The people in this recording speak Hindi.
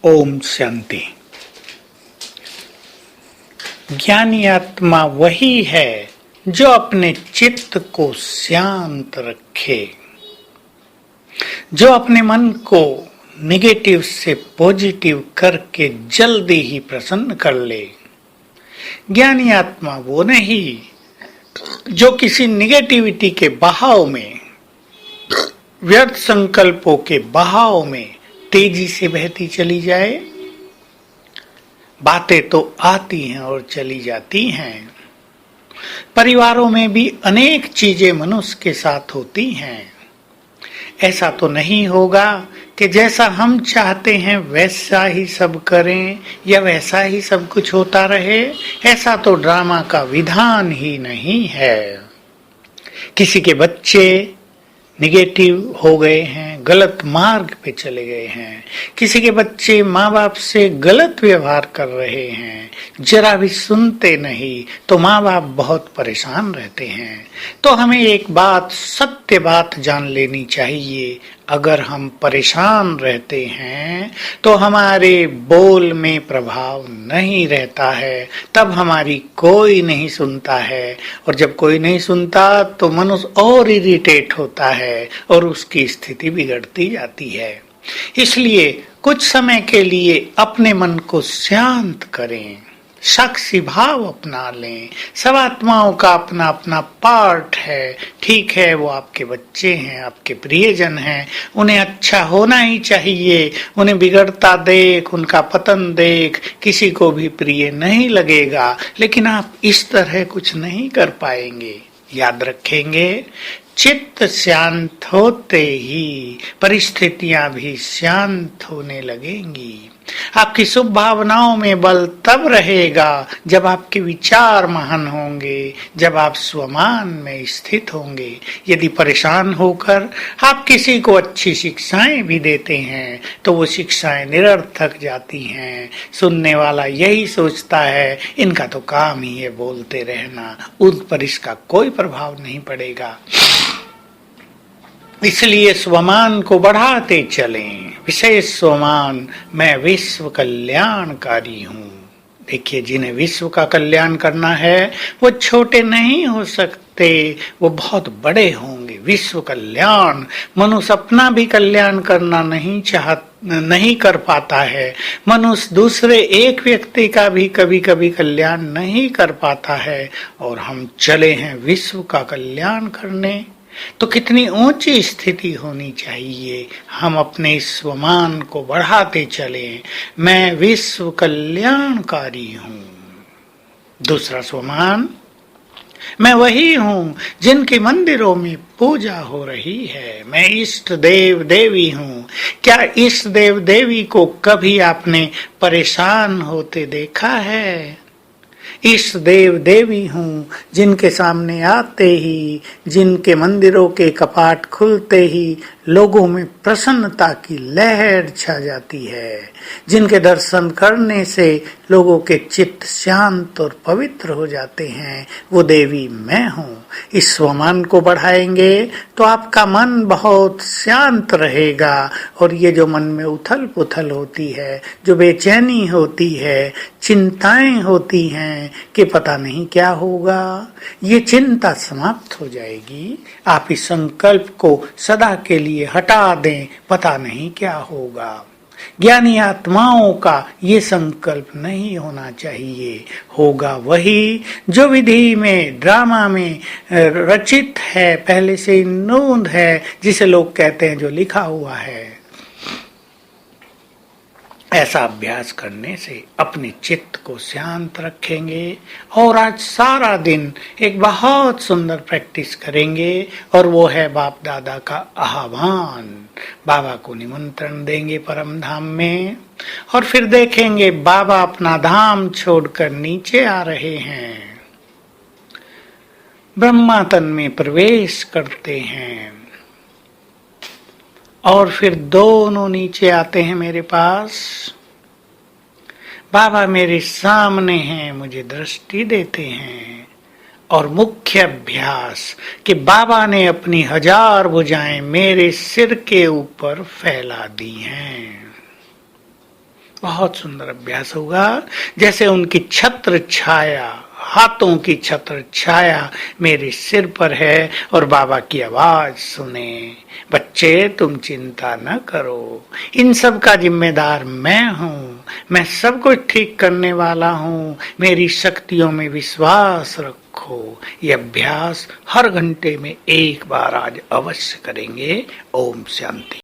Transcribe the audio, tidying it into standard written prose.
ओम शांति। ज्ञानी आत्मा वही है जो अपने चित्त को शांत रखे, जो अपने मन को नेगेटिव से पॉजिटिव करके जल्दी ही प्रसन्न कर ले। ज्ञानी आत्मा वो नहीं जो किसी नेगेटिविटी के बहाव में, व्यर्थ संकल्पों के बहाव में तेजी से बहती चली जाए। बातें तो आती हैं और चली जाती हैं। परिवारों में भी अनेक चीजें मनुष्य के साथ होती हैं। ऐसा तो नहीं होगा कि जैसा हम चाहते हैं वैसा ही सब करें या वैसा ही सब कुछ होता रहे। ऐसा तो ड्रामा का विधान ही नहीं है। किसी के बच्चे निगेटिव हो गए हैं, गलत मार्ग पे चले गए हैं, किसी के बच्चे माँ बाप से गलत व्यवहार कर रहे हैं, जरा भी सुनते नहीं तो माँ बाप बहुत परेशान रहते हैं। तो हमें एक बात, सत्य बात जान लेनी चाहिए। अगर हम परेशान रहते हैं तो हमारे बोल में प्रभाव नहीं रहता है, तब हमारी कोई नहीं सुनता है, और जब कोई नहीं सुनता तो मनुष्य और इरिटेट होता है और उसकी स्थिति बिगड़ती जाती है। इसलिए कुछ समय के लिए अपने मन को शांत करें, साक्षी भाव अपना लें। सब आत्माओं का अपना अपना पार्ट है। ठीक है, वो आपके बच्चे हैं, आपके प्रियजन हैं, उन्हें अच्छा होना ही चाहिए। उन्हें बिगड़ता देख, उनका पतन देख किसी को भी प्रिय नहीं लगेगा, लेकिन आप इस तरह कुछ नहीं कर पाएंगे। याद रखेंगे, चित्त शांत होते ही परिस्थितियां भी शांत होने लगेंगी। आपकी शुभ भावनाओं में बल तब रहेगा जब आपके विचार महान होंगे, जब आप स्वमान में स्थित होंगे। यदि परेशान होकर आप किसी को अच्छी शिक्षाएं भी देते हैं तो वो शिक्षाएं निरर्थक जाती हैं। सुनने वाला यही सोचता है इनका तो काम ही है बोलते रहना, उन पर इसका कोई प्रभाव नहीं पड़ेगा। इसलिए स्वमान को बढ़ाते चलें। विशेष स्वमान, मैं विश्व कल्याणकारी हूँ। देखिए, जिन्हें विश्व का कल्याण करना है वो छोटे नहीं हो सकते, वो बहुत बड़े होंगे। विश्व कल्याण, मनुष्य अपना भी कल्याण करना नहीं कर पाता है। मनुष्य दूसरे एक व्यक्ति का भी कभी कभी कल्याण नहीं कर पाता है, और हम चले हैं विश्व का कल्याण करने। तो कितनी ऊंची स्थिति होनी चाहिए। हम अपने स्वमान को बढ़ाते चलें, मैं विश्व कल्याणकारी हूँ। दूसरा स्वमान, मैं वही हूँ जिनके मंदिरों में पूजा हो रही है। मैं इष्ट देव देवी हूँ। क्या इष्ट देव देवी को कभी आपने परेशान होते देखा है? इष्ट देव देवी हूँ जिनके सामने आते ही, जिनके मंदिरों के कपाट खुलते ही लोगों में प्रसन्नता की लहर छा जाती है, जिनके दर्शन करने से लोगों के चित्त शांत और पवित्र हो जाते हैं। वो देवी मैं हूँ। इस स्वमान को बढ़ाएंगे तो आपका मन बहुत शांत रहेगा, और ये जो मन में उथल पुथल होती है, जो बेचैनी होती है, चिंताएं होती हैं कि पता नहीं क्या होगा, ये चिंता समाप्त हो जाएगी। आप इस संकल्प को सदा के लिए हटा दें, पता नहीं क्या होगा। ज्ञानी आत्माओं का ये संकल्प नहीं होना चाहिए। होगा वही जो विधि में, ड्रामा में रचित है, पहले से नोंद है, जिसे लोग कहते हैं जो लिखा हुआ है। ऐसा अभ्यास करने से अपने चित्त को शांत रखेंगे, और आज सारा दिन एक बहुत सुंदर प्रैक्टिस करेंगे, और वो है बाप दादा का आह्वान। बाबा को निमंत्रण देंगे परम धाम में, और फिर देखेंगे बाबा अपना धाम छोड़कर नीचे आ रहे हैं, ब्रह्मा तन में प्रवेश करते हैं, और फिर दोनों नीचे आते हैं मेरे पास। बाबा मेरे सामने हैं, मुझे दृष्टि देते हैं, और मुख्य अभ्यास कि बाबा ने अपनी 1000 भुजाएं मेरे सिर के ऊपर फैला दी हैं। बहुत सुंदर अभ्यास होगा। जैसे उनकी छत्र छाया, हाथों की छत्र छाया मेरे सिर पर है और बाबा की आवाज सुने, बच्चे तुम चिंता न करो, इन सब का जिम्मेदार मैं हूँ, मैं सब कुछ ठीक करने वाला हूँ, मेरी शक्तियों में विश्वास रखो। ये अभ्यास हर घंटे में एक बार आज अवश्य करेंगे। ओम शांति।